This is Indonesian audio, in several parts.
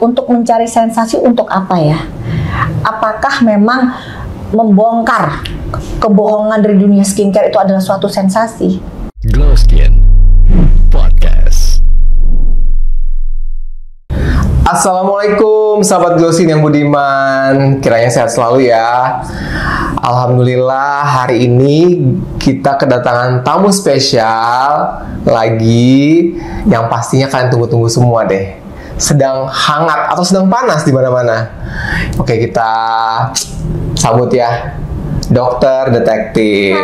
untuk mencari sensasi untuk apa ya? Apakah memang membongkar kebohongan dari dunia skincare itu adalah suatu sensasi? Glow Skin Podcast. Assalamualaikum sahabat Glow Skin yang budiman, kiranya sehat selalu ya. Alhamdulillah hari ini kita kedatangan tamu spesial lagi yang pastinya kalian tunggu-tunggu semua deh. Sedang hangat atau sedang panas di mana-mana. Oke, kita sambut ya, Dokter Detektif.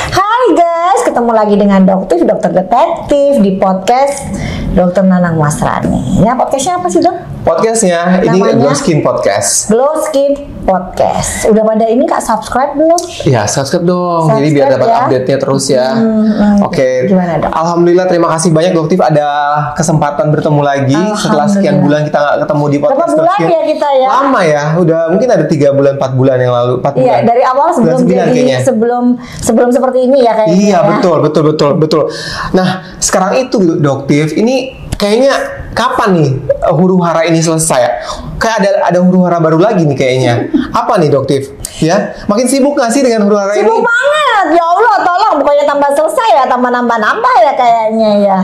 Hai guys, ketemu lagi dengan Dokter Detektif di podcast Dokter Nanang Masrani. Ya, podcastnya apa sih, Dok? Podcastnya ini Glow Skin Podcast. Glow Skin Podcast. Udah pada ini Kak subscribe belum? Ya, subscribe dong. Jadi biar dapat update-nya terus ya. Oke. Gimana, Dok? Alhamdulillah, terima kasih banyak Doktif ada kesempatan bertemu lagi setelah sekian bulan kita nggak ketemu di podcast. Berapa bulan ya kita ya? Lama ya. Udah mungkin ada 3 bulan 4 bulan yang lalu. 4 bulan. Iya, dari awal sebelum jadi sebelum seperti ini ya kayaknya. Iya, ya? betul. Nah, sekarang itu Doktif, ini kayaknya kapan nih huru-hara ini selesai? Kayak ada huru-hara baru lagi nih kayaknya. Apa nih Doktif? Ya, makin sibuk nggak sih dengan huru-hara ini? Sibuk banget, ya Allah, tolong bukannya tambah selesai ya, tambah nambah ya kayaknya ya.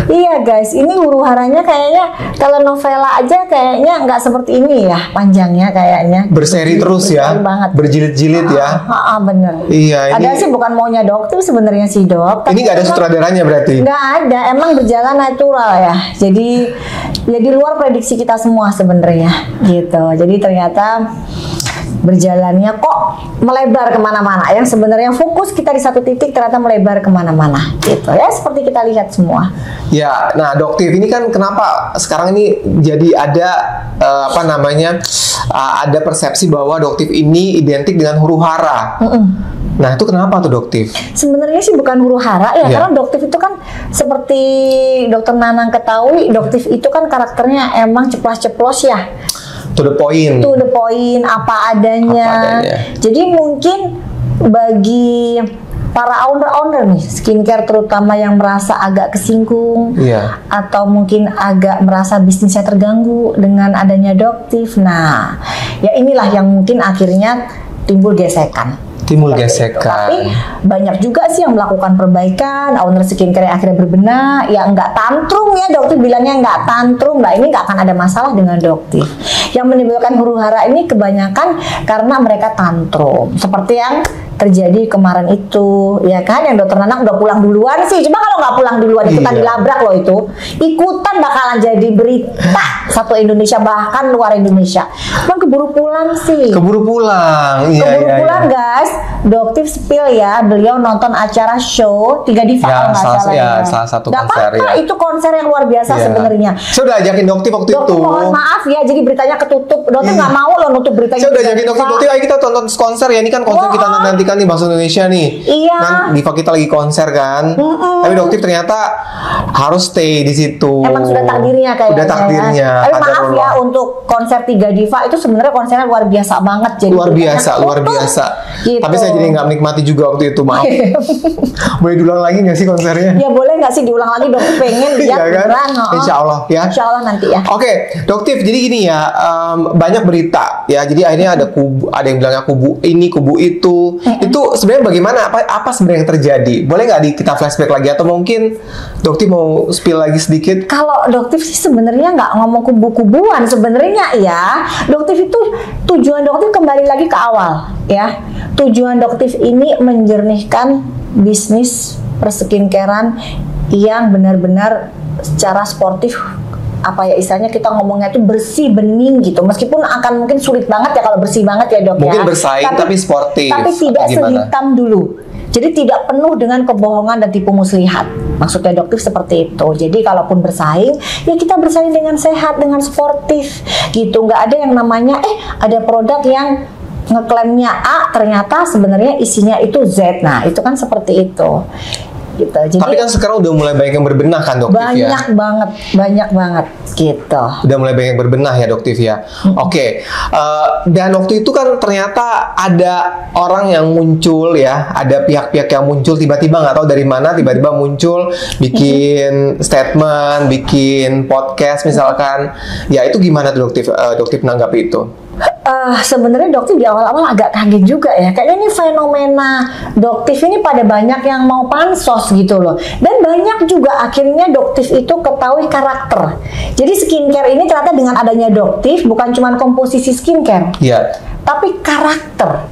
Iya guys, ini huru-haranya kayaknya kalau novela aja kayaknya nggak seperti ini ya, panjangnya kayaknya. Berseri terus ya, berjilid-jilid ya. Bener. Iya. Ada sih bukan maunya Dokter sebenarnya sih Dok. Ini nggak ada sutradaranya berarti? Nggak ada, emang berjalan natural ya. Jadi ya di luar prediksi kita semua sebenarnya gitu. Jadi ternyata berjalannya kok melebar kemana-mana. Yang sebenarnya fokus kita di satu titik ternyata melebar kemana-mana gitu ya, seperti kita lihat semua. Ya, nah Doktif ini kan kenapa sekarang ini jadi ada ada persepsi bahwa Doktif ini identik dengan huru-hara. Nah itu kenapa tuh Doktif? Sebenarnya sih bukan huru-hara ya, karena Doktif itu kan seperti Dokter Nanang ketahui, Doktif itu kan karakternya emang ceplas-ceplos ya. To the point. To the point, apa adanya. Jadi mungkin bagi para owner-owner nih skincare terutama yang merasa agak kesinggung, atau mungkin agak merasa bisnisnya terganggu dengan adanya Doktif. Nah, ya inilah yang mungkin akhirnya timbul gesekan. Tapi banyak juga sih yang melakukan perbaikan, owner skincare yang akhirnya berbenah, ya nggak tantrum ya, Doktif bilangnya nggak tantrum lah, ini nggak akan ada masalah dengan Doktif. Yang menimbulkan huru-hara ini kebanyakan karena mereka tantrum, seperti yang terjadi kemarin itu, ya kan, yang Dokter Nanang udah pulang duluan sih. Coba kalau nggak pulang duluan, ikutan dilabrak loh itu, ikutan bakalan jadi berita satu Indonesia bahkan luar Indonesia. Cuman keburu pulang sih. Keburu pulang, guys. Doktif spill ya, beliau nonton acara show 3 Diva kalau nggak salah ya. Salah satu konser apa-apa, ya. Itu konser yang luar biasa sebenarnya. Saya udah ajakin Doktif waktu itu. Mohon maaf ya, jadi beritanya ketutup. Doktif nggak mau loh nutup beritanya. Saya udah ajakin Doktif, ayo kita tonton konser ya. Ini kan konser kita nantikan nih, Bahasa Indonesia nih. Iya. Kan Diva kita lagi konser kan. Tapi Doktif ternyata harus stay di situ. Emang sudah takdirnya kayaknya. Udah takdirnya. Ya. Tapi maaf ya, untuk konser 3 Diva itu sebenarnya konsernya luar biasa banget. Jadi luar biasa. Gitu. Tapi saya jadi nggak menikmati juga waktu itu, maaf. Boleh diulang lagi nggak sih konsernya? Ya boleh nggak sih diulang lagi, Dok? Pengen lihat beneran. Insya Allah ya. Insya Allah nanti ya. Oke, Doktif. Jadi gini ya, banyak berita ya. Jadi akhirnya ada yang bilangnya kubu ini, kubu itu. Itu sebenarnya bagaimana? Apa sebenarnya yang terjadi? Boleh nggak kita flashback lagi atau mungkin Doktif mau spill lagi sedikit? Kalau Doktif sih sebenarnya nggak ngomong kubu-kubuan sebenarnya ya. Doktif itu tujuan Doktif kembali lagi ke awal ya. Tujuan Doktif ini menjernihkan bisnis perskincarean yang benar-benar secara sportif, apa ya istilahnya, kita ngomongnya itu bersih, bening gitu. Meskipun akan mungkin sulit banget ya kalau bersih banget ya Dok. Mungkin bersaing tapi sportif. Tapi tidak sehitam dulu. Jadi tidak penuh dengan kebohongan dan tipu muslihat. Maksudnya Doktif seperti itu. Jadi kalaupun bersaing, ya kita bersaing dengan sehat, dengan sportif gitu. Nggak ada yang namanya ada produk yang ngeklaimnya A ternyata sebenarnya isinya itu Z. Nah itu kan seperti itu. gitu. Jadi, tapi kan sekarang udah mulai banyak yang berbenah kan Doktif ya? Banyak banget gitu. Udah mulai banyak yang berbenah ya Doktif ya. Oke. Dan waktu itu kan ternyata ada orang yang muncul ya, ada pihak-pihak yang muncul tiba-tiba nggak tahu dari mana, tiba-tiba muncul bikin statement, bikin podcast misalkan. Ya itu gimana tuh Doktif menanggapi itu? Sebenarnya Doktif di awal-awal agak kaget juga ya. Kayaknya ini fenomena Doktif ini pada banyak yang mau pansos gitu loh. Dan banyak juga akhirnya Doktif itu ketahui karakter. Jadi skincare ini ternyata dengan adanya Doktif bukan cuma komposisi skincare, tapi karakter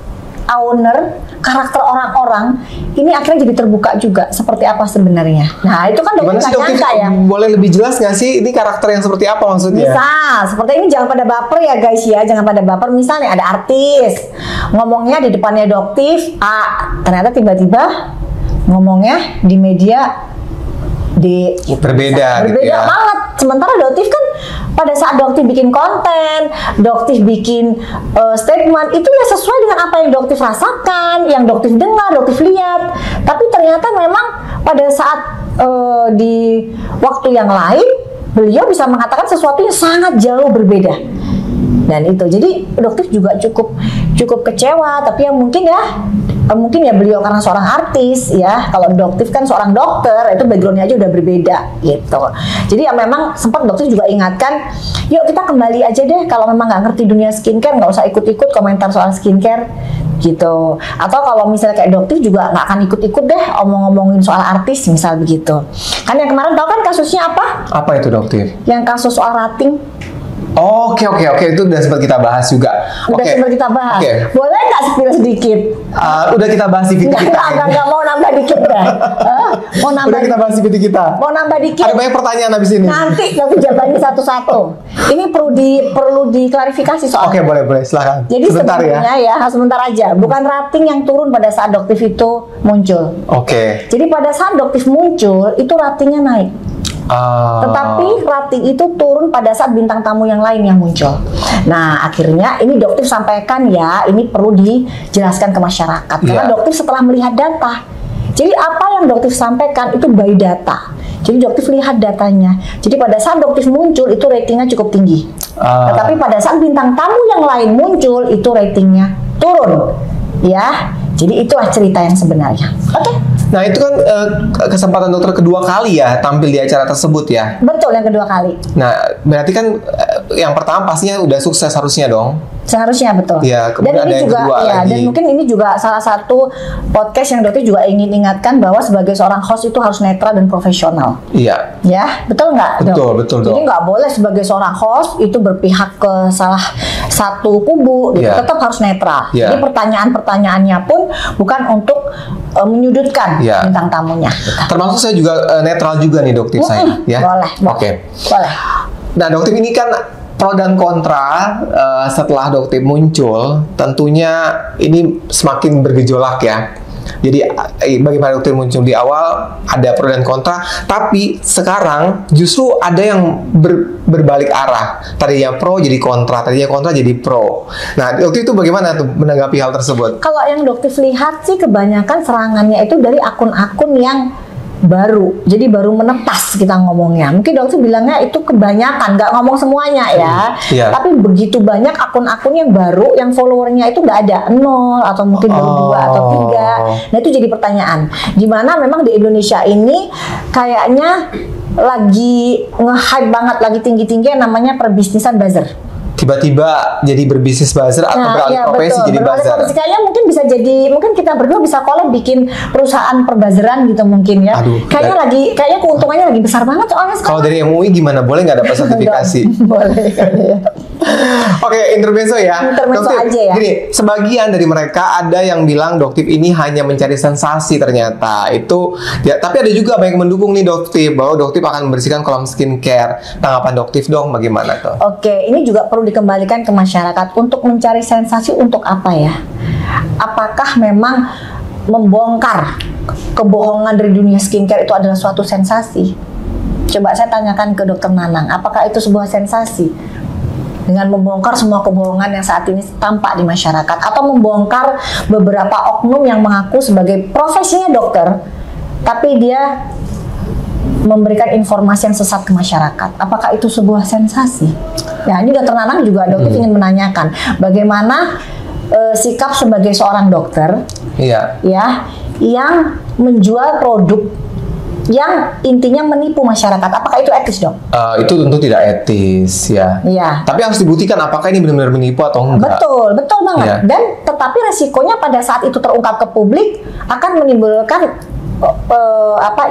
owner, karakter orang-orang ini akhirnya jadi terbuka juga seperti apa sebenarnya. Nah itu kan Doktif nggak nyangka ya. Boleh lebih jelas nggak sih ini karakter yang seperti apa maksudnya? Misal seperti ini, jangan pada baper ya guys ya, jangan pada baper. Misalnya ada artis ngomongnya di depannya Doktif A, ternyata tiba-tiba ngomongnya di media D gitu. Berbeda gitu ya. Banget. Sementara Doktif kan pada saat Doktif bikin konten, Doktif bikin statement itu ya sesuai dengan apa yang Doktif rasakan, yang Doktif dengar, Doktif lihat. Tapi ternyata memang pada saat di waktu yang lain beliau bisa mengatakan sesuatu yang sangat jauh berbeda. Dan itu jadi Doktif juga cukup kecewa, tapi yang mungkin ya beliau karena seorang artis ya, kalau Doktif kan seorang dokter, itu backgroundnya aja udah berbeda gitu. Jadi ya memang sempat Doktif juga ingatkan, yuk kita kembali aja deh, kalau memang nggak ngerti dunia skincare nggak usah ikut-ikut komentar soal skincare gitu. Atau kalau misalnya kayak Doktif juga nggak akan ikut-ikut deh ngomongin soal artis misal begitu. Kan yang kemarin tahu kan kasusnya apa? Apa itu Doktif? Yang kasus soal rating. Oke, itu udah sempat kita bahas juga. Sempat kita bahas. Boleh nggak spill sedikit? Udah kita bahas di video kita. Nggak mau nambah dikit deh. Mau nambah. Udah kita bahas di video kita. Mau nambah dikit. Ada banyak pertanyaan habis ini. Nanti jawabannya satu-satu. Ini perlu diklarifikasi soalnya. Oke, boleh, silakan. Jadi sebenarnya ya sebentar aja. Bukan rating yang turun pada saat Doktif itu muncul. Oke. Jadi pada saat Doktif muncul itu ratingnya naik. Tetapi rating itu turun pada saat bintang tamu yang lain yang muncul. Nah akhirnya ini Doktif sampaikan ya, ini perlu dijelaskan ke masyarakat karena Doktif setelah melihat data. Jadi apa yang Doktif sampaikan itu by data. Jadi Doktif lihat datanya. Jadi pada saat Doktif muncul itu ratingnya cukup tinggi. Tetapi pada saat bintang tamu yang lain muncul itu ratingnya turun. Ya. Jadi itulah cerita yang sebenarnya. Oke. Nah itu kan kesempatan dokter kedua kali ya tampil di acara tersebut ya. Betul, yang kedua kali. Nah berarti kan yang pertama pastinya udah sukses harusnya dong. Seharusnya betul. Ya, dan ini juga lagi. Dan mungkin ini juga salah satu podcast yang Dokter juga ingin ingatkan bahwa sebagai seorang host itu harus netral dan profesional. Iya. Ya, betul nggak? Betul. Jadi nggak boleh sebagai seorang host itu berpihak ke salah satu kubu, gitu. Tetap harus netral. Jadi pertanyaan-pertanyaannya pun bukan untuk menyudutkan bintang tamunya. Gitu. Termasuk saya juga netral juga nih Dokter saya. Ya. Boleh. Boleh. Nah Dokter ini kan pro dan kontra setelah Doktif muncul, tentunya ini semakin bergejolak ya. Jadi bagaimana Doktif muncul di awal ada pro dan kontra, tapi sekarang justru ada yang berbalik arah. Tadinya pro jadi kontra, tadinya kontra jadi pro. Nah Doktif itu bagaimana tuh menanggapi hal tersebut? Kalau yang Doktif lihat sih kebanyakan serangannya itu dari akun-akun yang baru, jadi baru menetas kita ngomongnya. Mungkin Dokter bilangnya itu kebanyakan, nggak ngomong semuanya ya. Tapi begitu banyak akun-akun yang baru, yang followernya itu nggak ada 0 atau mungkin baru 2 atau 3. Nah itu jadi pertanyaan. Dimana memang di Indonesia ini kayaknya lagi nge-hype banget, lagi tinggi-tinggi yang namanya perbisnisan buzzer. Tiba-tiba jadi berbisnis buzzer atau beralih profesi jadi buzzer. Kayaknya mungkin bisa jadi, mungkin kita berdua bisa collab bikin perusahaan perbuzzeran gitu mungkin ya. Kayaknya keuntungannya lagi besar banget soalnya sekarang. Kalau dari MUI gimana? Boleh nggak dapat sertifikasi? Boleh. Oke, intermezzo ya. Intermezzo aja ya. Gini, sebagian dari mereka ada yang bilang Doktif ini hanya mencari sensasi ternyata. Itu ya, tapi ada juga banyak mendukung nih Doktif bahwa Doktif akan membersihkan kolam skincare. Tanggapan Doktif dong bagaimana tuh? Oke, ini juga perlu dikembalikan ke masyarakat. Untuk mencari sensasi untuk apa ya? Apakah memang membongkar kebohongan dari dunia skincare itu adalah suatu sensasi? Coba saya tanyakan ke Dokter Nanang, apakah itu sebuah sensasi? Dengan membongkar semua kebohongan yang saat ini tampak di masyarakat, atau membongkar beberapa oknum yang mengaku sebagai profesinya dokter, tapi dia memberikan informasi yang sesat ke masyarakat. Apakah itu sebuah sensasi? Ya, ini Dr. Nanang juga dokter ingin menanyakan bagaimana sikap sebagai seorang dokter, ya, yang menjual produk yang intinya menipu masyarakat. Apakah itu etis, Dok? Itu tentu tidak etis, ya. Iya. Tapi harus dibuktikan apakah ini benar-benar menipu atau enggak. Betul banget. Ya. Dan tetapi resikonya pada saat itu terungkap ke publik akan menimbulkan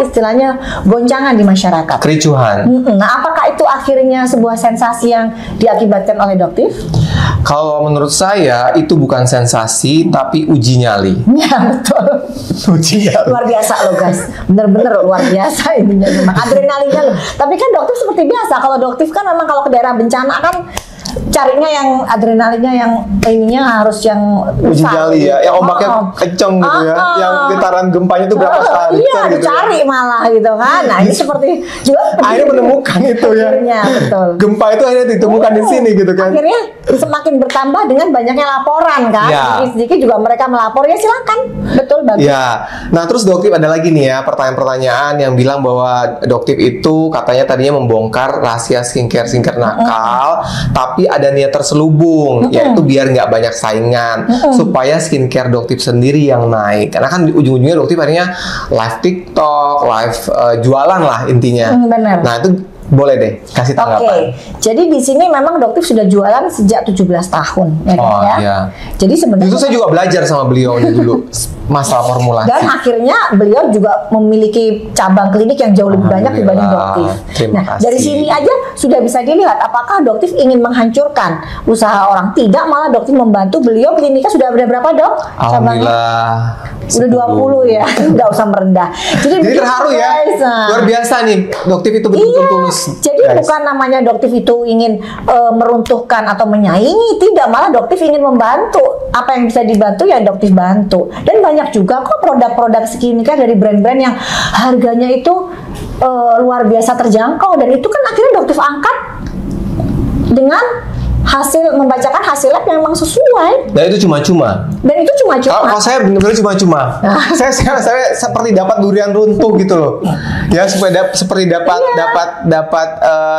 istilahnya goncangan di masyarakat, kericuhan. Nah, apakah itu akhirnya sebuah sensasi yang diakibatkan oleh doktif? Kalau menurut saya itu bukan sensasi tapi uji nyali. Ya, betul. Uji nyali. Luar biasa loh guys, bener-bener luar biasa ininya memang adrenalinnya loh. Tapi kan doktif seperti biasa, kalau doktif kan memang kalau ke daerah bencana kan carinya yang adrenalinnya yang ininya harus yang uji nyali ya, yang ombaknya kenceng gitu ya, yang getaran gempanya itu berapa kali iya, gitu dicari ya. Malah gitu kan. Nah, ini seperti juga akhirnya menemukan itu ya. Akhirnya, betul. Gempa itu akhirnya ditemukan di sini gitu kan. Akhirnya semakin bertambah dengan banyaknya laporan kan. Ya. Sedikit-sedikit juga mereka melapor, ya silakan. Betul, bagus. Ya. Nah, terus doktif ada lagi nih ya pertanyaan-pertanyaan yang bilang bahwa doktif itu katanya tadinya membongkar rahasia skincare nakal, tapi ada niat terselubung, yaitu biar nggak banyak saingan, supaya skincare doktif sendiri yang naik. Karena kan ujung-ujungnya doktif akhirnya live TikTok, live jualan lah intinya. Benar. Nah, itu boleh deh kasih tanggapan. Jadi di sini memang doktif sudah jualan sejak 17 tahun ya, Iya. Jadi sebenarnya itu saya juga belajar sama beliau dulu masalah formulasi. Dan akhirnya beliau juga memiliki cabang klinik yang jauh lebih banyak dibanding doktif. Nah, dari sini aja sudah bisa dilihat apakah doktif ingin menghancurkan usaha orang. Tidak, malah doktif membantu. Beliau kliniknya sudah ada berapa, Dok? Alhamdulillah. Udah 20 ya, nggak usah merendah. Jadi terharu ya, luar biasa nih, doktif itu betul-betul tulus. Jadi bukan namanya doktif itu ingin meruntuhkan atau menyaingi, tidak, malah doktif ingin membantu. Apa yang bisa dibantu ya doktif bantu. Dan banyak juga kok produk-produk skincare dari brand-brand yang harganya itu luar biasa terjangkau, dan itu kan akhirnya doktif angkat dengan membacakan hasil lab yang memang sesuai. Dan itu cuma-cuma. Kalau saya benar-benar cuma-cuma. saya seperti dapat durian runtuh gitu loh. Ya, supaya seperti dapat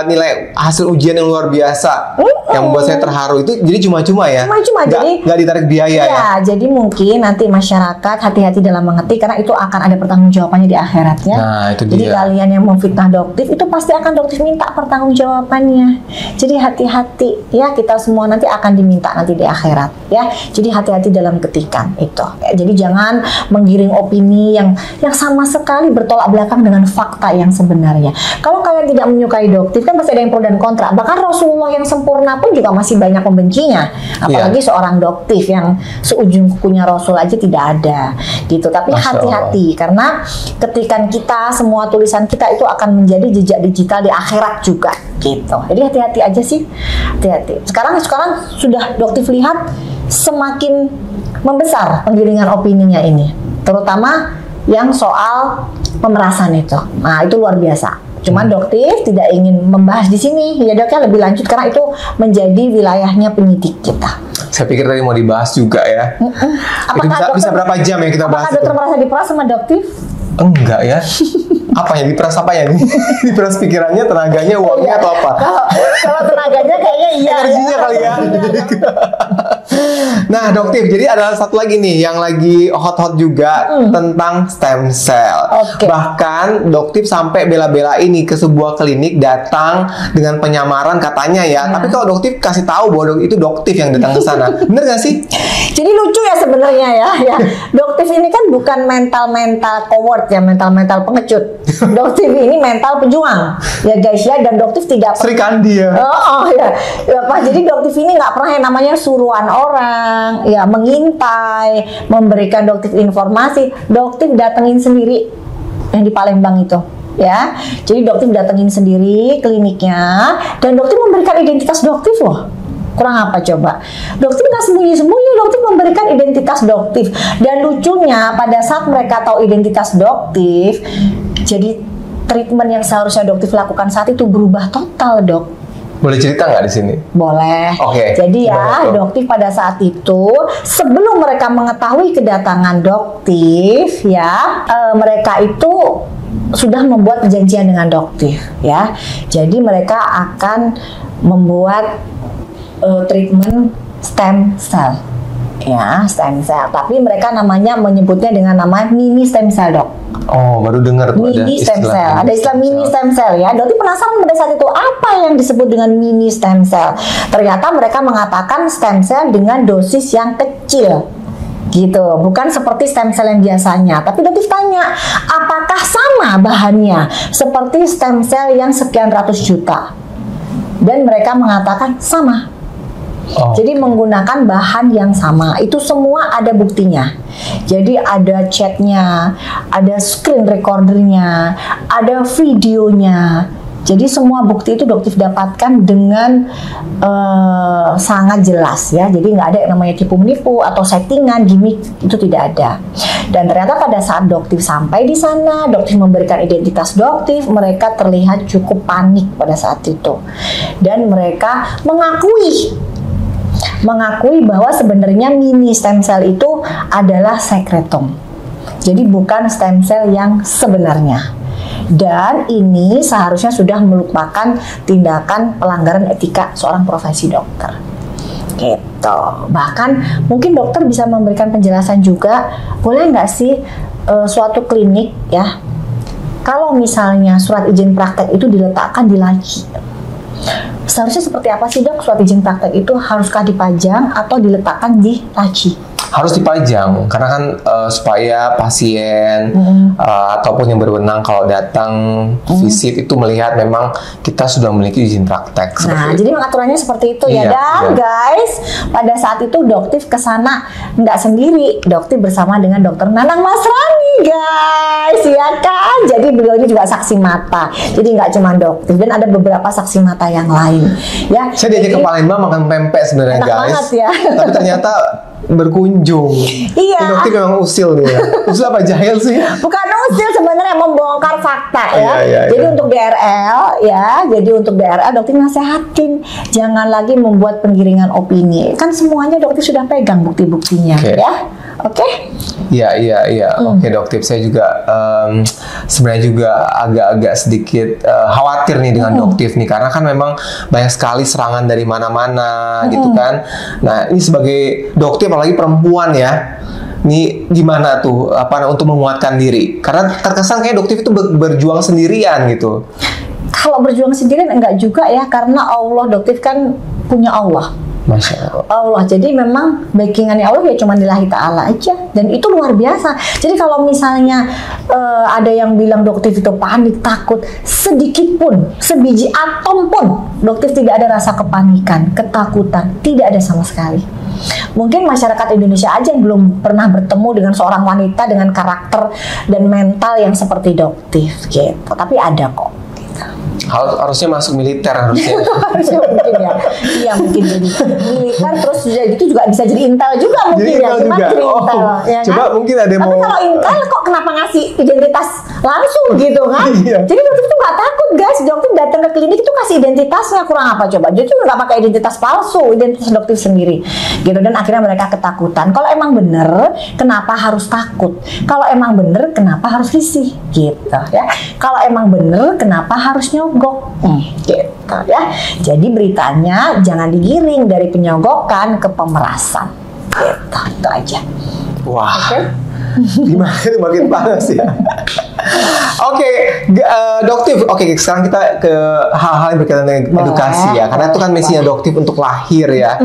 nilai hasil ujian yang luar biasa. Yang membuat saya terharu itu jadi cuma-cuma ya. Jadi nggak ditarik biaya ya. Jadi mungkin nanti masyarakat hati-hati dalam mengetik karena itu akan ada pertanggungjawabannya di akhirat ya. Nah, itu jadi dia. Kalian yang memfitnah doktif itu pasti akan doktif minta pertanggungjawabannya. Jadi hati-hati ya, kita semua nanti akan diminta nanti di akhirat ya. Jadi hati-hati dalam ketikan itu. Ya, jadi jangan menggiring opini yang sama sekali bertolak belakang dengan fakta yang sebenarnya. Kalau kalian tidak menyukai doktif kan pasti ada yang pro dan kontra. Bahkan Rasulullah yang sempurna pun juga masih banyak pembencinya. Apalagi seorang doktif yang seujung kukunya Rasul aja tidak ada gitu. Tapi hati-hati karena ketikan kita, semua tulisan kita itu akan menjadi jejak digital di akhirat juga gitu. Jadi hati-hati aja sih. Hati-hati. Sekarang sudah doktif lihat semakin membesar penggiringan opininya ini, terutama yang soal pemerasan itu. Nah, itu luar biasa. Cuman doktif tidak ingin membahas di sini ya, Dok, ya, lebih lanjut karena itu menjadi wilayahnya penyidik kita. Saya pikir tadi mau dibahas juga ya. Apakah bisa berapa jam ya kita bahas? Apakah dokter merasa diperas sama doktif? Enggak ya. Apanya diperas, apanya nih? Diperas pikirannya, tenaganya, uangnya atau apa? Kalau tenaganya kayaknya iya. Energinya kali ya. Nah, doktif, jadi ada satu lagi nih yang lagi hot-hot juga tentang stem cell. Bahkan doktif sampai bela-bela ini ke sebuah klinik datang dengan penyamaran katanya ya. Tapi kalau doktif kasih tahu bahwa itu doktif yang datang ke sana. Bener gak sih? Jadi lucu ya sebenarnya ya. Doktif ini kan bukan mental coward ya, mental pengecut. Doktif ini mental pejuang ya guys ya, dan doktif tidak Sri Kandi ya. Jadi doktif ini nggak pernah yang namanya suruhan orang ya, mengintai, memberikan doktif informasi. Doktif datengin sendiri yang di Palembang itu ya. Jadi doktif datengin sendiri kliniknya, dan doktif memberikan identitas doktif loh. Kurang apa coba? Doktif nggak sembunyi-sembunyi, doktif memberikan identitas doktif. Dan lucunya pada saat mereka tahu identitas doktif, jadi treatment yang seharusnya doktif lakukan saat itu berubah total, Dok. Boleh cerita nggak di sini? Boleh. Oke. Jadi ya, Doktif pada saat itu sebelum mereka mengetahui kedatangan Doktif, ya, mereka itu sudah membuat perjanjian dengan Doktif, ya. Jadi mereka akan membuat treatment stem cell, ya, stem cell. Tapi mereka menyebutnya dengan nama mini stem cell, Dok. Oh, baru dengar tuh mini stem cell. Ada istilah mini stem cell, ya. Dokter penasaran pada saat itu apa yang disebut dengan mini stem cell. Ternyata mereka mengatakan stem cell dengan dosis yang kecil, gitu. Bukan seperti stem cell yang biasanya. Tapi dokter tanya, apakah sama bahannya seperti stem cell yang sekian ratus juta? Dan mereka mengatakan sama. Jadi menggunakan bahan yang sama, itu semua ada buktinya. Jadi ada chatnya, ada screen recordernya, ada videonya. Jadi semua bukti itu Doktif dapatkan dengan sangat jelas, ya. Jadi nggak ada yang namanya tipu menipu atau settingan, gimmick, itu tidak ada. Dan ternyata pada saat Doktif sampai di sana, Doktif memberikan identitas Doktif, mereka terlihat cukup panik pada saat itu. Dan mereka mengakui bahwa sebenarnya mini stem cell itu adalah sekretom. Jadi bukan stem cell yang sebenarnya. Dan ini seharusnya sudah merupakan tindakan pelanggaran etika seorang profesi dokter. Gitu. Bahkan mungkin dokter bisa memberikan penjelasan juga, boleh nggak sih suatu klinik, ya, kalau misalnya surat izin praktek itu diletakkan di laci, seharusnya seperti apa sih, Dok? Surat izin praktek itu haruskah dipajang atau diletakkan di laci? Harus dipajang, karena kan supaya pasien ataupun yang berwenang kalau datang visit itu melihat memang kita sudah memiliki izin praktek. Nah, jadi aturannya seperti itu, ya. Dan guys, pada saat itu Doktif kesana nggak sendiri, Doktif bersama dengan Dokter Nanang Masrani, guys, ya kan? Jadi beliau ini juga saksi mata. Jadi nggak cuma Doktif, dan ada beberapa saksi mata yang lain, ya. Saya diajak ke Palembang makan pempek sebenarnya, guys. Banget, ya. Tapi ternyata berkunjung. Iya. Dokter memang usil nih, ya. Usil apa jahil sih? Bukan usil, sebenarnya membongkar fakta, ya. Jadi untuk DRL, ya. Jadi untuk DRL Dokter nasehatin jangan lagi membuat penggiringan opini. Kan semuanya Dokter sudah pegang bukti-buktinya, ya. Oke? Iya. Oke, Dokter, saya juga sebenarnya juga agak-agak sedikit khawatir nih dengan Dokter nih, karena kan memang banyak sekali serangan dari mana-mana gitu kan. Nah, ini sebagai Dokter apalagi perempuan, ya. Ini gimana tuh untuk menguatkan diri? Karena terkesan kayak Dokter itu berjuang sendirian gitu. Kalau berjuang sendirian enggak juga, ya, karena Allah, Dokter kan punya Allah. Masya Allah. Jadi memang backingannya Allah ya cuma lillahi ta'ala aja, dan itu luar biasa. Jadi kalau misalnya ada yang bilang Dokter itu panik, takut, sedikit pun, sebiji atom pun Dokter tidak ada rasa kepanikan, ketakutan, tidak ada sama sekali. Mungkin masyarakat Indonesia aja yang belum pernah bertemu dengan seorang wanita dengan karakter dan mental yang seperti Dokter, gitu. Tapi ada kok. Harusnya masuk militer harusnya. Harusnya mungkin, ya. Iya, mungkin jadi militer, terus itu juga bisa jadi intel juga mungkin, jadi ya. Juga. Intel, ya, coba kan? Mungkin ada yang tapi mau. kalau intel kok kenapa ngasih identitas langsung gitu kan? Iya. Jadi Dokter itu nggak takut, guys. Dokter datang ke klinik itu kasih identitasnya, kurang apa coba? Jadi nggak pakai identitas palsu, identitas Dokter sendiri, gitu. Dan akhirnya mereka ketakutan. Kalau emang bener, kenapa harus takut? Kalau emang bener, kenapa harus risih? Gitu, ya. Kalau emang bener, kenapa harus nyogok? Gitu, ya. Jadi beritanya jangan digiring dari penyogokan ke pemerasan. Gitu, itu aja. Wah. Gimana itu makin panas, ya. Dokter. Sekarang kita ke hal-hal yang berkaitan dengan edukasi, ya. Karena itu kan misinya Dokter untuk lahir, ya.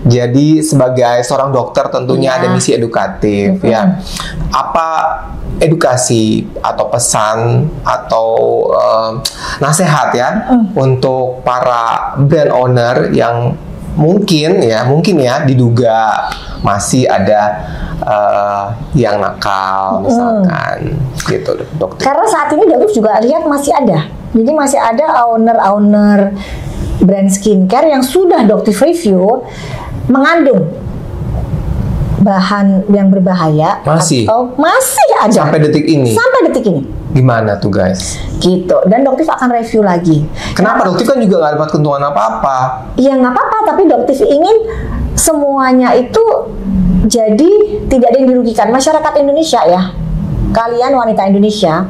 Jadi sebagai seorang dokter tentunya ada misi edukatif, ya. Apa edukasi atau pesan atau nasihat, ya, untuk para brand owner yang mungkin ya diduga masih ada yang nakal misalkan, gitu, Dokter. Karena saat ini Dokter juga lihat masih ada. Jadi masih ada owner brand skincare yang sudah Dokter review mengandung bahan yang berbahaya. Masih atau masih ada sampai detik ini. Gimana tuh guys? Gitu. Dan Doktif akan review lagi. Kenapa? Doktif kan juga nggak dapat keuntungan apa-apa. Iya nggak apa-apa, tapi Doktif ingin semuanya itu jadi tidak ada yang dirugikan. Masyarakat Indonesia ya, kalian wanita Indonesia,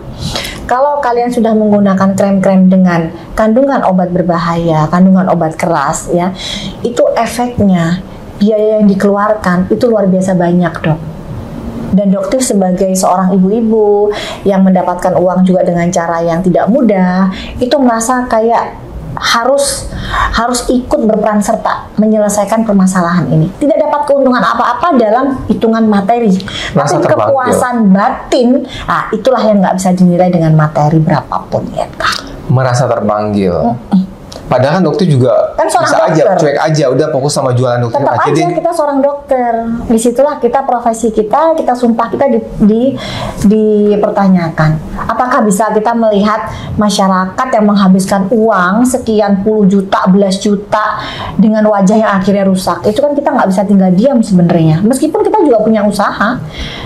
kalau kalian sudah menggunakan krem-krem dengan kandungan obat berbahaya, kandungan obat keras ya, itu efeknya, biaya yang dikeluarkan itu luar biasa banyak, Dok. Dan Doktif sebagai seorang ibu-ibu yang mendapatkan uang juga dengan cara yang tidak mudah, itu merasa kayak harus ikut berperan serta menyelesaikan permasalahan ini. Tidak dapat keuntungan apa-apa dalam hitungan materi, tapi kepuasan batin, itulah yang nggak bisa dinilai dengan materi berapapun ya, Kak. Merasa terpanggil. Padahal kan dokter juga kan bisa dokter. aja cuek aja, udah fokus sama jualan dokter tetap aja. Tetap aja kita seorang dokter. Disitulah kita profesi kita sumpah kita dipertanyakan. Apakah bisa kita melihat masyarakat yang menghabiskan uang sekian puluh juta, belas juta dengan wajah yang akhirnya rusak? Itu kan kita nggak bisa tinggal diam sebenarnya. Meskipun kita juga punya usaha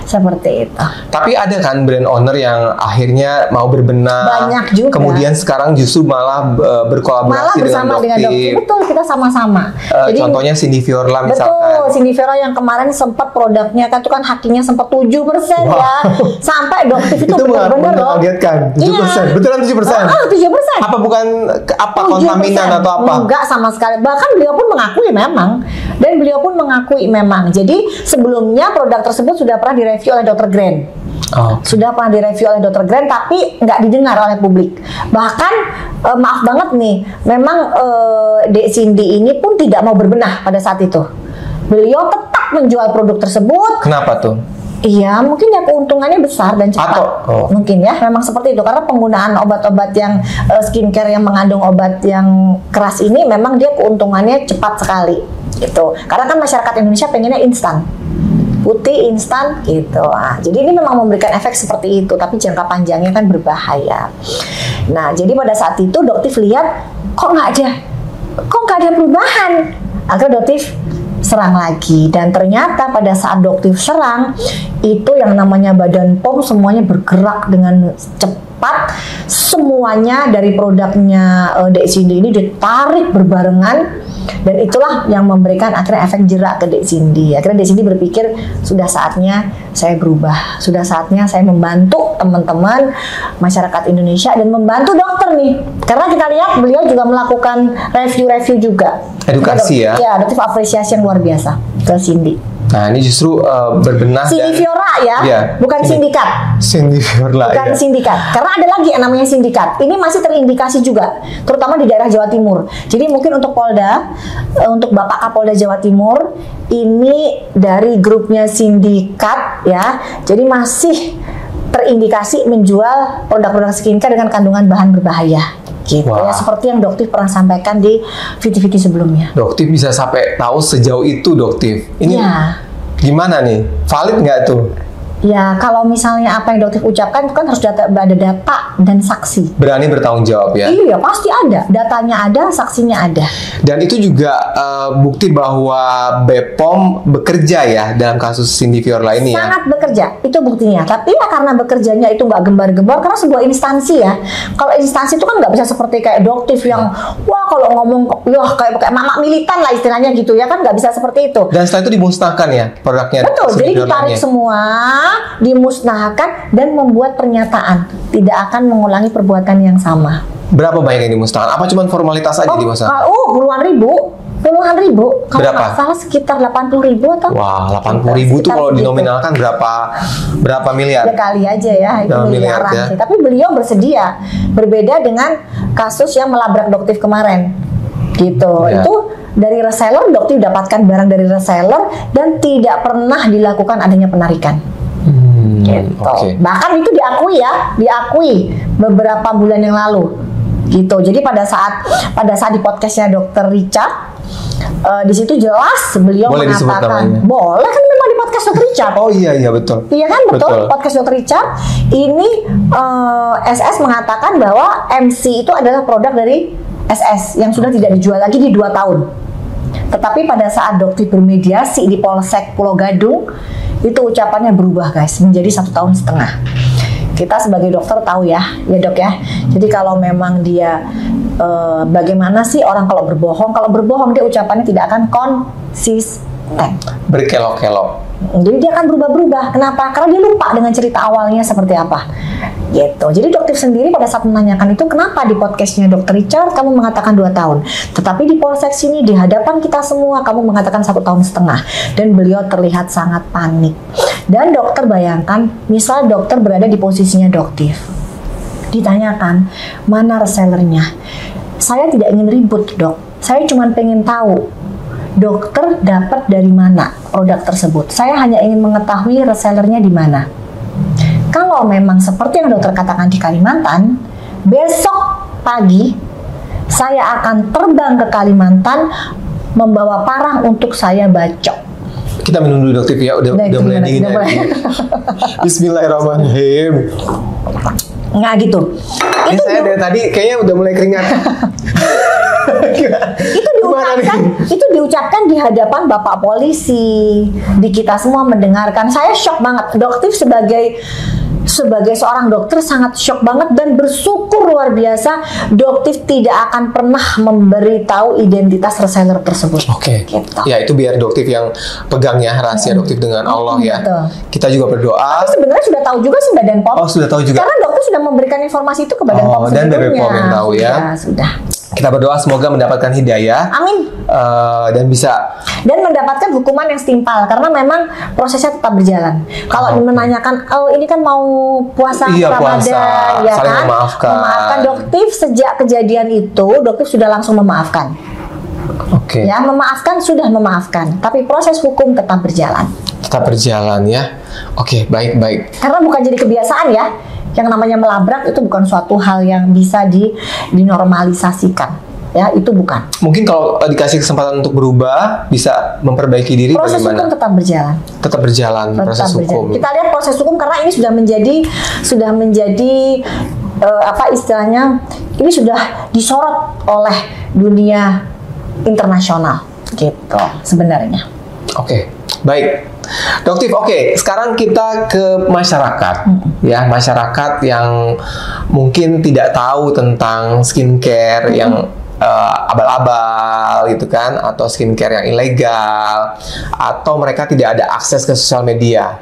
seperti itu. Tapi ada kan brand owner yang akhirnya mau berbenah. Banyak juga. Kemudian sekarang justru malah berkolaborasi bersama dengan dokter. Betul, kita sama-sama. Jadi contohnya Cindy Fiorla misalkan. Betul, Cindy Fiorla yang kemarin sempat produknya kan itu kan hakinya sempat 7% ya. Sampai dokter itu benar-benar loh. Mengagetkan. 7%. Betulan 7%. 7%. Apa bukan kontaminan atau apa? Enggak sama sekali. Bahkan beliau pun mengakui memang. Dan beliau pun mengakui memang. Jadi sebelumnya produk tersebut sudah pernah direview oleh Dr. Grant. Sudah pernah direview oleh Dr. Grant, tapi nggak didengar oleh publik. Bahkan maaf banget nih, memang Dek Cindy ini pun tidak mau berbenah pada saat itu. Beliau tetap menjual produk tersebut. Kenapa tuh? Iya, mungkin ya keuntungannya besar dan cepat. Mungkin ya, memang seperti itu. Karena penggunaan obat-obat yang skincare yang mengandung obat yang keras ini, memang dia keuntungannya cepat sekali. Gitu. Karena kan masyarakat Indonesia pengennya instan. Putih, instan gitu. Jadi ini memang memberikan efek seperti itu, tapi jangka panjangnya kan berbahaya. Nah, jadi pada saat itu Doktif lihat kok nggak ada perubahan. Akhirnya Doktif serang lagi, dan ternyata pada saat Doktif serang itu yang namanya badan POM semuanya bergerak dengan cepat. Semuanya dari produknya Dek Cindy ini ditarik berbarengan. Dan itulah yang memberikan akhirnya efek jerak ke Dek Cindy. Akhirnya Dek Cindy berpikir sudah saatnya saya berubah, sudah saatnya saya membantu teman-teman masyarakat Indonesia dan membantu dokter nih. Karena kita lihat beliau juga melakukan review-review juga. Edukasi ya? Ya, adaptive apresiasi yang luar biasa ke Cindy. Nah, ini justru berbenah Cindy Fiorla ya, bukan sindikat. Cindy Fiorla. Bukan sindikat. Karena ada lagi yang namanya sindikat. Ini masih terindikasi juga, terutama di daerah Jawa Timur. Jadi mungkin untuk Polda, untuk Bapak Kapolda Jawa Timur, ini dari grupnya sindikat ya. Jadi masih terindikasi menjual produk-produk skincare dengan kandungan bahan berbahaya. Gitu ya, seperti yang Doktif pernah sampaikan di video-video sebelumnya. Doktif bisa sampai tahu sejauh itu, Doktif. Ini gimana nih? Valid nggak tuh? Ya, kalau misalnya apa yang Doktif ucapkan itu kan harus ada data dan saksi. Berani bertanggung jawab ya? Iya, pasti ada. Datanya ada, saksinya ada. Dan itu juga bukti bahwa BPOM bekerja ya dalam kasus Cindy Fiorla ini. Sangat bekerja, itu buktinya. Tapi ya karena bekerjanya itu nggak gembar-gembar, karena sebuah instansi ya. Kalau instansi itu kan nggak bisa seperti kayak Doktif yang wah kalau ngomong kayak mama militan lah istilahnya gitu ya, kan nggak bisa seperti itu. Dan setelah itu dimusnahkan ya produknya. Betul, jadi ditarik semua, dimusnahkan dan membuat pernyataan tidak akan mengulangi perbuatan yang sama. Berapa banyak yang dimusnahkan? Apa cuma formalitas aja dimusnahkan? Puluhan ribu. Kalau berapa? salah sekitar 80.000 atau? Wah, 80.000 tuh kalau dinominalkan berapa miliar? Ya kali aja ya, itu miliaran ya. Tapi beliau bersedia, berbeda dengan kasus yang melabrak Doktif kemarin. Gitu. Ya. Itu dari reseller, Doktif dapatkan barang dari reseller dan tidak pernah dilakukan adanya penarikan. Gitu. Bahkan itu diakui beberapa bulan yang lalu. Gitu. Jadi pada saat di podcastnya Dr. Richard, di situ jelas beliau boleh mengatakan, boleh kan memang di podcast Dr. Richard. Oh iya betul. Iya kan betul. Podcast Dr. Richard ini SS mengatakan bahwa MC itu adalah produk dari SS yang sudah tidak dijual lagi di 2 tahun. Tetapi pada saat Doktif bermediasi di Polsek Pulau Gadung, itu ucapannya berubah guys, menjadi 1,5 tahun. kita sebagai dokter tahu ya dok ya. Jadi kalau memang dia bagaimana sih orang kalau berbohong dia ucapannya tidak akan konsisten, berkelok-kelok. Jadi dia akan berubah-berubah. Kenapa? Karena dia lupa dengan cerita awalnya seperti apa. Gitu. Jadi dokter sendiri pada saat menanyakan itu, kenapa di podcastnya Dr. Richard kamu mengatakan 2 tahun, tetapi di Polsek sini di hadapan kita semua kamu mengatakan 1,5 tahun. Dan beliau terlihat sangat panik. Dan dokter bayangkan, misal dokter berada di posisinya dokter, ditanyakan mana resellernya. Saya tidak ingin ribut dok. Saya cuma pengen tahu dokter dapat dari mana produk tersebut. Saya hanya ingin mengetahui resellernya di mana. Kalau memang seperti yang dokter katakan di Kalimantan, besok pagi saya akan terbang ke Kalimantan membawa parang untuk saya bacok. Kita minum dulu dokter ya, udah mulai dingin. Bismillahirrahmanirrahim. Nggak gitu. Ini itu saya dari tadi kayaknya udah mulai keringat. itu diucapkan di hadapan Bapak polisi, di kita semua mendengarkan. Saya shock banget. Dokter sebagai seorang dokter sangat shock banget dan bersyukur luar biasa dokter tidak akan pernah memberitahu identitas reseller tersebut. Oke. Gitu. Ya itu biar dokter yang pegang ya rahasia dokter dengan Allah ya. Betul. Kita juga berdoa. Tapi sebenarnya sudah tahu juga sih Badan POM. Oh sudah tahu juga. Karena dokter sudah memberikan informasi itu ke Badan POM sebelumnya. Dan BPOM yang tahu ya. Sudah. Kita berdoa semoga mendapatkan hidayah. Amin. Dan bisa. Dan mendapatkan hukuman yang setimpal. Karena memang prosesnya tetap berjalan. Kalau menanyakan, oh ini kan mau puasa Ramadan. Ya saling kan? Memaafkan. Dokter sejak kejadian itu, dokter sudah langsung memaafkan. Oke. Ya, sudah memaafkan. Tapi proses hukum tetap berjalan. Tetap berjalan ya. Oke, baik. Karena bukan jadi kebiasaan ya. Yang namanya melabrak itu bukan suatu hal yang bisa dinormalisasikan, ya itu bukan. Mungkin kalau dikasih kesempatan untuk berubah, bisa memperbaiki diri. Proses bagaimana? Hukum tetap berjalan. Proses hukum. Kita lihat proses hukum karena ini sudah menjadi istilahnya ini sudah disorot oleh dunia internasional, gitu sebenarnya. Oke, baik. Dokter, oke, sekarang kita ke masyarakat, ya masyarakat yang mungkin tidak tahu tentang skincare yang abal-abal gitu kan, atau skincare yang ilegal, atau mereka tidak ada akses ke sosial media,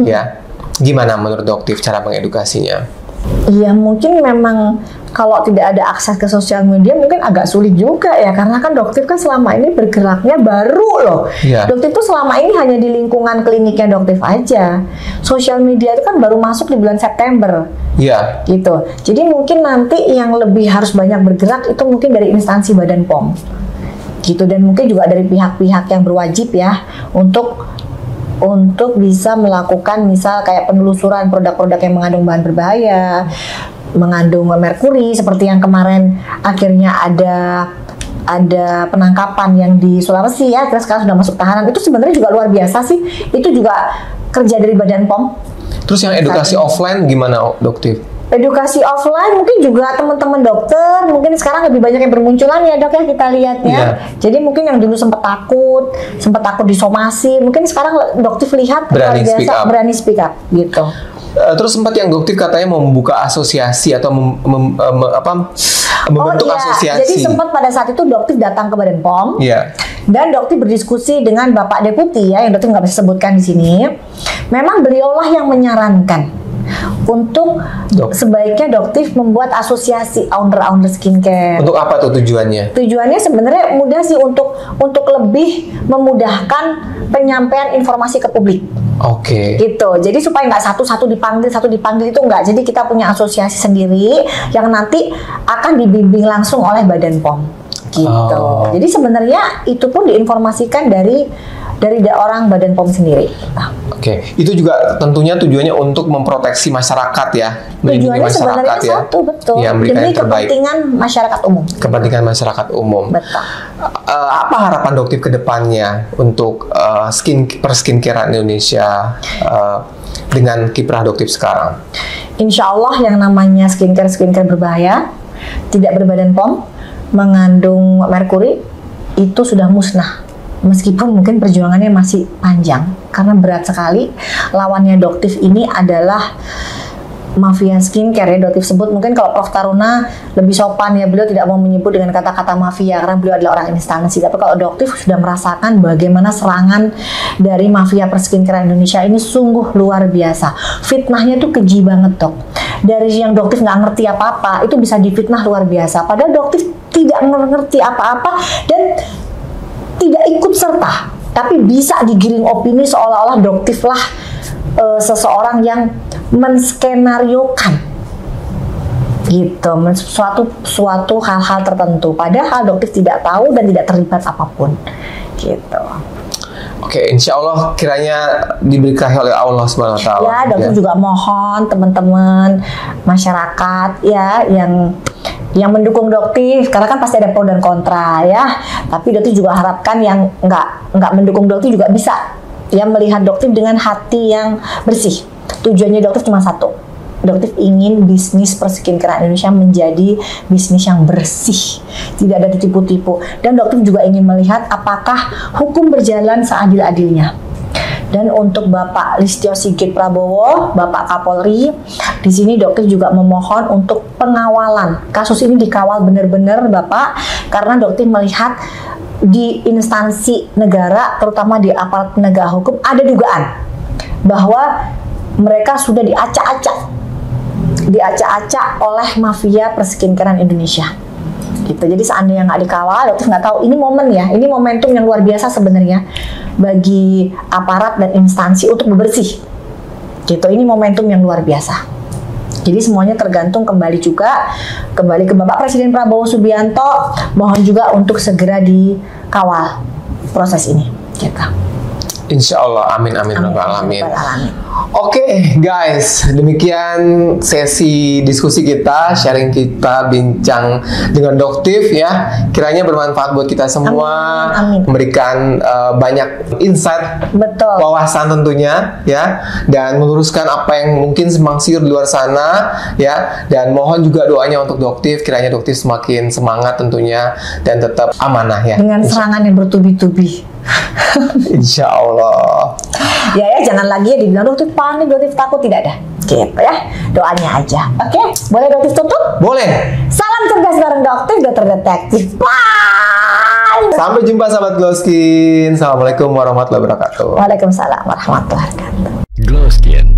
ya. Gimana menurut dokter cara mengedukasinya? Iya, mungkin memang kalau tidak ada akses ke sosial media mungkin agak sulit juga ya, karena kan dokter kan selama ini bergeraknya baru loh. Yeah. Dokter itu selama ini hanya di lingkungan kliniknya dokter aja. Sosial media itu kan baru masuk di bulan September. Iya. Yeah. Gitu. Jadi mungkin nanti yang lebih harus banyak bergerak itu mungkin dari instansi Badan POM. Gitu, dan mungkin juga dari pihak-pihak yang berwajib ya untuk bisa melakukan misal kayak penelusuran produk-produk yang mengandung bahan berbahaya, mengandung merkuri seperti yang kemarin akhirnya ada penangkapan yang di Sulawesi ya, terus sekarang sudah masuk tahanan. Itu sebenarnya juga luar biasa sih. Itu juga kerja dari Badan POM. Terus yang edukasi offline gimana, dokter? Edukasi offline mungkin juga teman-teman dokter mungkin sekarang lebih banyak yang bermunculan ya dok ya, kita lihat ya. Yeah. Jadi mungkin yang dulu sempat takut disomasi, mungkin sekarang dokter lihat berani speak up gitu. Terus sempat yang dokter katanya mau membuka asosiasi atau membentuk asosiasi. Jadi sempat pada saat itu dokter datang ke Badan POM. Yeah. Dan dokter berdiskusi dengan Bapak Deputi ya, yang dokter nggak bisa sebutkan di sini. Memang beliaulah yang menyarankan untuk sebaiknya dokter membuat asosiasi owner skincare. Untuk apa tuh tujuannya? Tujuannya sebenarnya mudah sih, untuk lebih memudahkan penyampaian informasi ke publik. Oke. Gitu. Jadi supaya nggak satu dipanggil itu nggak. Jadi kita punya asosiasi sendiri yang nanti akan dibimbing langsung oleh Badan POM. Gitu. Jadi sebenarnya itu pun diinformasikan dari orang Badan POM sendiri. Oke, itu juga tentunya tujuannya untuk memproteksi masyarakat ya, melindungi masyarakat ya. Betul. Ya, demi kepentingan masyarakat umum. Kepentingan masyarakat umum. Betul. Apa harapan dokter ke depannya untuk skincare Indonesia dengan kiprah dokter sekarang? Insya Allah yang namanya skincare berbahaya, tidak berbadan POM, mengandung merkuri, itu sudah musnah. Meskipun mungkin perjuangannya masih panjang karena berat sekali. Lawannya dokter ini adalah mafia skincare ya, Doktif sebut. Mungkin kalau Prof Taruna lebih sopan ya, beliau tidak mau menyebut dengan kata-kata mafia karena beliau adalah orang instansi. Tapi kalau Doktif sudah merasakan bagaimana serangan dari mafia perskincarean Indonesia ini sungguh luar biasa. Fitnahnya tuh keji banget, Dok. Dari yang Doktif nggak ngerti apa-apa itu bisa difitnah luar biasa. Padahal Doktif tidak ngerti apa-apa dan tidak ikut serta, tapi bisa digiring opini seolah-olah Doktif lah seseorang yang menskenariokan gitu suatu hal-hal tertentu, padahal Doktif tidak tahu dan tidak terlibat apapun gitu. Oke, insya Allah kiranya diberkahi oleh Allah Subhanahu Wa Taala. Ya, Doktif juga mohon teman-teman masyarakat ya yang mendukung Doktif, karena kan pasti ada pro dan kontra ya. Tapi Doktif juga harapkan yang nggak mendukung Doktif juga bisa ya melihat Doktif dengan hati yang bersih. Tujuannya Doktif cuma satu. Doktif ingin bisnis perskincarean Indonesia menjadi bisnis yang bersih, tidak ada tipu-tipu. Dan Doktif juga ingin melihat apakah hukum berjalan seadil-adilnya. Dan untuk Bapak Listio Sigit Prabowo, Bapak Kapolri, di sini Doktif juga memohon untuk pengawalan. Kasus ini dikawal benar-benar Bapak, karena Doktif melihat di instansi negara, terutama di aparat penegak hukum, ada dugaan bahwa mereka sudah diacak-acak oleh mafia perskincarean Indonesia. Gitu. Jadi seandainya nggak dikawal, Doktif nggak tahu. Ini momen ya, ini momentum yang luar biasa sebenarnya bagi aparat dan instansi untuk bebersih. Gitu. Ini momentum yang luar biasa. Jadi semuanya tergantung kembali ke Bapak Presiden Prabowo Subianto. Mohon juga untuk segera dikawal proses ini. Gitu. Insya Allah, amin. Oke, guys, demikian sesi diskusi kita, sharing kita, bincang dengan Doktif ya. Kiranya bermanfaat buat kita semua, amin. Memberikan banyak insight, betul, wawasan tentunya ya, dan meluruskan apa yang mungkin simpang siur di luar sana ya. Dan mohon juga doanya untuk Doktif, kiranya Doktif semakin semangat tentunya dan tetap amanah ya. Dengan serangan yang bertubi-tubi. Insya Allah. Ya, jangan lagi ya dibilang Doktif panik, Doktif takut, tidak ada. Gitu ya, doanya aja. Oke, boleh Doktif tutup? Boleh. Salam cerdas bareng Doktif, Dokter Detektif. Bye. Sampai jumpa sahabat Glow Skin. Assalamualaikum warahmatullahi wabarakatuh. Waalaikumsalam warahmatullahi wabarakatuh. Glow Skin.